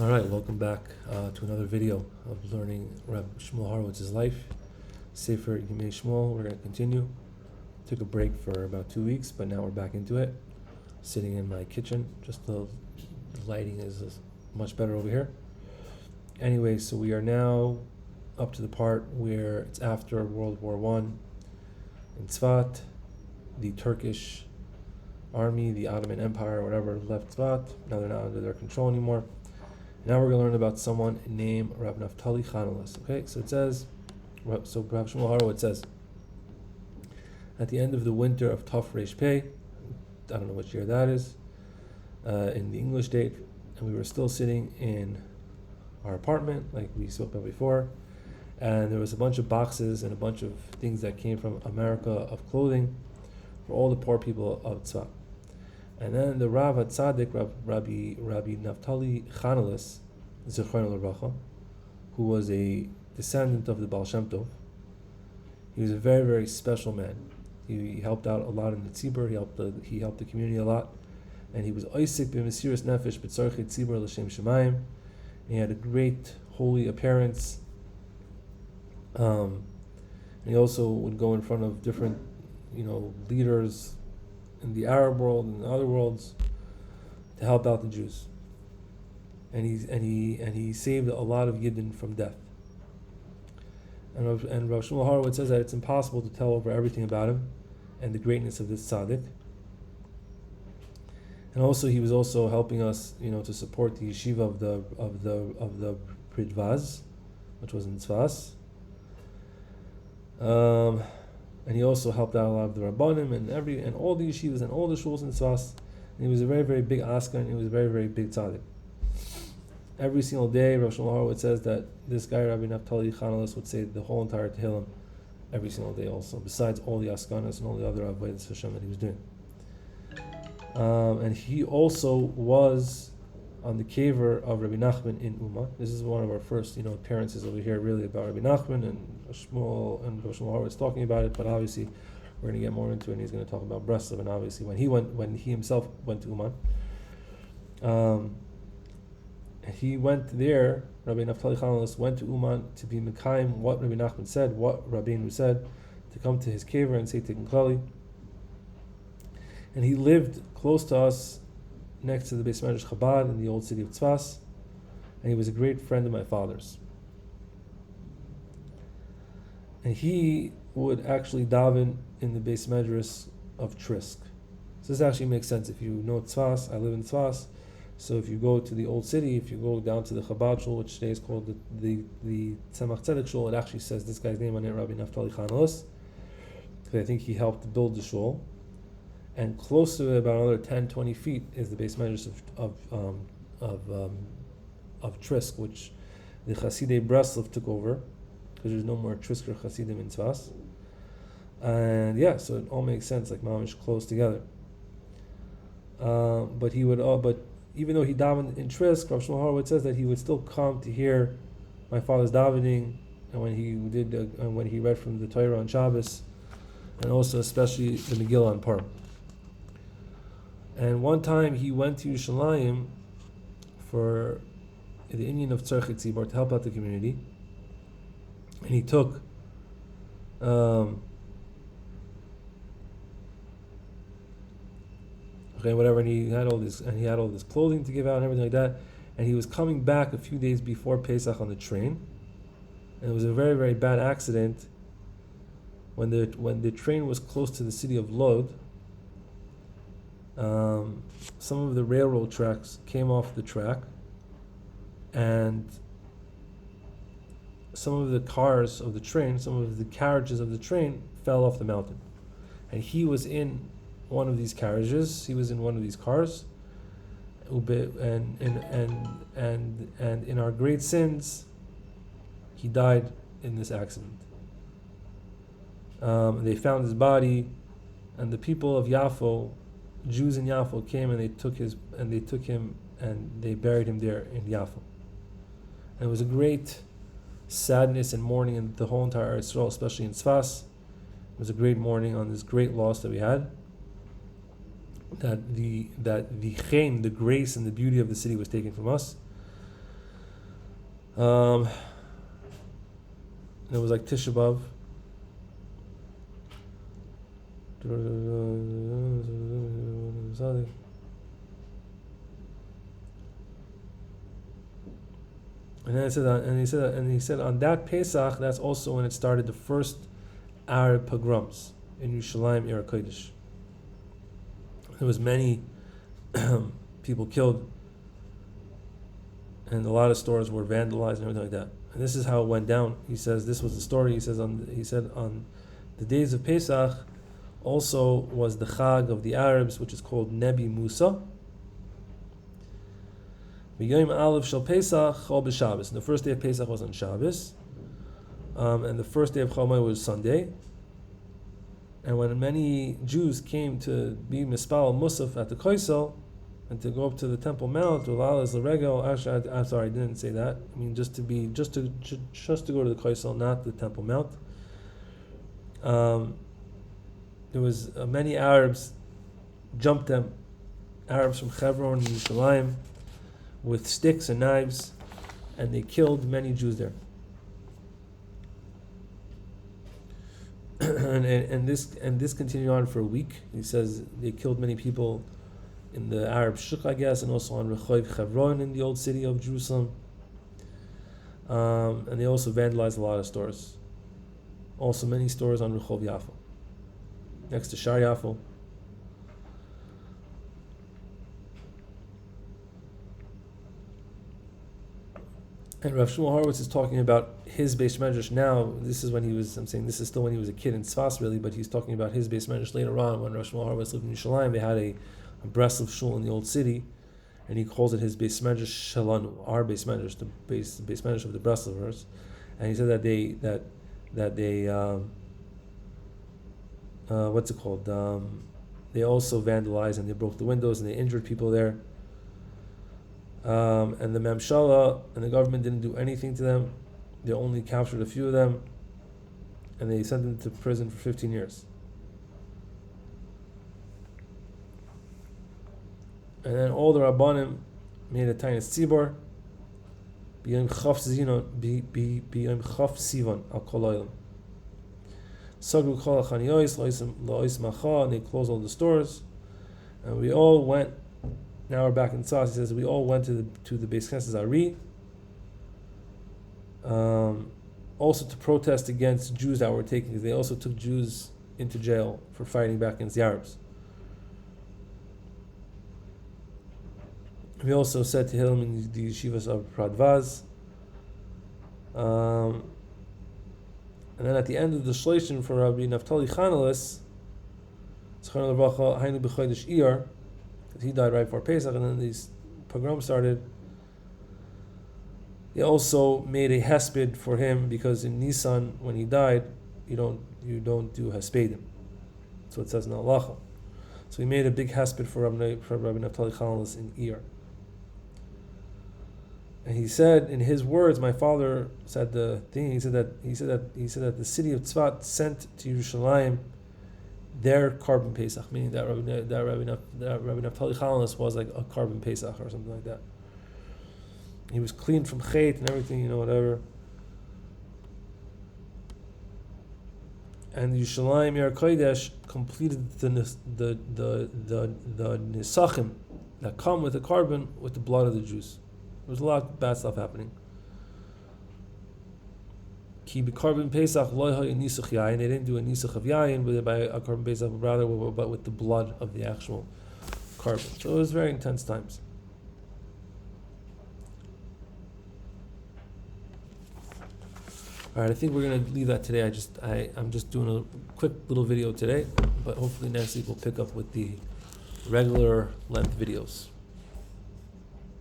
All right, welcome back to another video of learning Rabbi Shmuel Horowitz's life, sefer Yemey Shmuel. We're going to continue. Took a break for about 2 weeks, but now we're back into it. Sitting in my kitchen, just the lighting is much better over here. Anyway, so we are now up to the part where it's after World War I in Tzfat. The Turkish army, the Ottoman Empire, whatever, left Tzfat. Now they're not under their control anymore. Now we're going to learn about someone named Rabbi Naftali Chanales. Okay, so it says, Rabbi Shmuel Horowitz says, at the end of the winter of Taf Reish Pei, I don't know which year that is, in the English date, and we were still sitting in our apartment, like we spoke about before, and there was a bunch of boxes and a bunch of things that came from America of clothing for all the poor people of Tzfat. And then the Rav Tzaddik, Rabbi Naftali Chanales, Zichrono L'Bracha, who was a descendant of the Baal Shem Tov. He was a very, very special man. He helped out a lot in the tzibur. He helped the community a lot, and he was oisik b'mesiras nefesh b'tzarchei tzibur l'shem shemayim. He had a great holy appearance. And he also would go in front of different, leaders in the Arab world and the other worlds to help out the Jews. And he saved a lot of Yidden from death. And Rav Shmuel Horowitz says that it's impossible to tell over everything about him and the greatness of this tzaddik. And also he was also helping us, to support the yeshiva of the Pridvaz, which was in Tzfas. And he also helped out a lot of the Rabbanim and all the yeshivas and all the shuls in Tzfas. And he was a very, very big Askan. He was a very, very big Tzaddik. Every single day, Rav Shmuel Horowitz says that this guy, Rabbi Naftali Chanales, would say the whole entire Tehillim every single day also, besides all the Askanas and all the other Avodas Hashem that he was doing. And he also was on the kever of Rabbi Nachman in Uman. This is one of our first, appearances over here, really, about Rabbi Nachman and Shmuel and Rav Shmuel Horowitz talking about it. But obviously, we're going to get more into it. And he's going to talk about Breslov. And obviously, when he himself went to Uman, he went there. Rabbi Naftali Chanales went to Uman to be Mekayim what Rabbi Nachman said, what Rabbeinu said, to come to his kever and say Tikkun Klali. And he lived close to us, next to the Beis Medrash Chabad in the old city of Tzfas, and he was a great friend of my father's. And he would actually daven in the Beis Medrash of Trisk. So this actually makes sense. If you know Tzfas, I live in Tzfas, so if you go to the old city, if you go down to the Chabad shul, which today is called the Tzemach Tzedek shul, it actually says this guy's name on it, Rabbi Naftali Chanales, because I think he helped build the shul. And close to it, about another 10, 20 feet, is the Beis Medrash of Trisk, which the Chasidei Breslov took over, because there's no more Trisker Chasidim in Tzfas. And so it all makes sense, like mamish close together. But even though he davened in Trisk, Rav Shmuel Horowitz says that he would still come to hear my father's davening, and when he read from the Torah on Shabbos, and also especially the Megillah on Purim. And one time he went to Yerushalayim for the Indian of Tzarchei Tzibor to help out the community, and he took and he had all this clothing to give out and everything like that, and he was coming back a few days before Pesach on the train, and it was a very, very bad accident when the train was close to the city of Lod. Some of the railroad tracks came off the track, and some of the cars of the train, some of the carriages of the train fell off the mountain. And he was in one of these carriages, he was in one of these cars, and in our great sins, he died in this accident. They found his body, and the people of Yafo, Jews in Yafo, came and they took him and they buried him there in Yafo. And it was a great sadness and mourning in the whole entire Eretz Yisrael, especially in Tzfas. It was a great mourning on this great loss that we had. That the chen, the grace and the beauty of the city was taken from us. And it was like Tisha B'Av. And then he said on that Pesach, that's also when it started the first Arab pogroms in Yerushalayim, Eretz Kodesh. There was many people killed, and a lot of stores were vandalized and everything like that. And this is how it went down. He says this was the story. He said on the days of Pesach also was the Chag of the Arabs, which is called Nebi Musa. Yom Aleph Shel Pesach Chol b'Shabbos. And the first day of Pesach was on Shabbos, and the first day of Chol Moed was Sunday. And when many Jews came to be Mispal Musaf at the Koisel and to go up to the Temple Mount, actually, I'm sorry, I didn't say that. I mean, just to go to the Koisel, not the Temple Mount. There was many Arabs jumped them, Arabs from Hebron and Yerushalayim, with sticks and knives, and they killed many Jews there. and this continued on for a week. He says they killed many people in the Arab Shuk, I guess, and also on Rechoiv Hebron in the old city of Jerusalem. And they also vandalized a lot of stores. Also many stores on Rechov Yafo, next to Shar Yafo. And Rav Shmuel Horowitz is talking about his Beis Medrash now. This is when he was, I'm saying this is still when he was a kid in Tzfat really, but he's talking about his Beis Medrash later on when Rav Shmuel Horowitz lived in Yerushalayim. They had a Breslov shul in the old city, and he calls it his Beis Medrash Shalanu, our Beis Medrash, the Beis Medrash of the Breslovers. And he said that they what's it called? They also vandalized and they broke the windows and they injured people there. And the Memshala and the government didn't do anything to them. They only captured a few of them, and they sent them to prison for 15 years. And then all the Rabbanim made a tiny tzibor, b'yom chaf sivan al kol ha'olam. Sagru kol ha'chaniyos la'os macha, and they closed all the stores, and we all went. Now we're back in Tzfat. He says we all went to the Beis Knesset Ari, also to protest against Jews that were taken, because they also took Jews into jail for fighting back against the Arabs. We also said to him in the yeshivas of Pradvaz, and then at the end of the shleishim for Rabbi Naftali Chanales, Zchron L'Bracha, Hainu B'Chodesh Iyar, he died right before Pesach, and then these pogroms started. They also made a hesped for him, because in Nisan, when he died, you don't do hespedim. That's what it says in Halacha. So he made a big hesped for Rabbi Naftali Chanales in Iyar. And he said, in his words, my father said the thing. He said that the city of Tzfat sent to Yerushalayim their carbon Pesach, meaning that Rabbi Naftali Chanales was like a carbon Pesach or something like that. He was clean from chait and everything, whatever. And Yerushalayim Eretz Kodesh completed the nisachim that come with the carbon with the blood of the Jews. There was a lot of bad stuff happening. Ki b'carbon Pesach lo hay nisach yayin. They didn't do a nisach of yayin, but by a carbon Pesach, rather, but with the blood of the actual carbon. So it was very intense times. All right, I think we're gonna leave that today. I'm just doing a quick little video today, but hopefully next week we'll pick up with the regular length videos.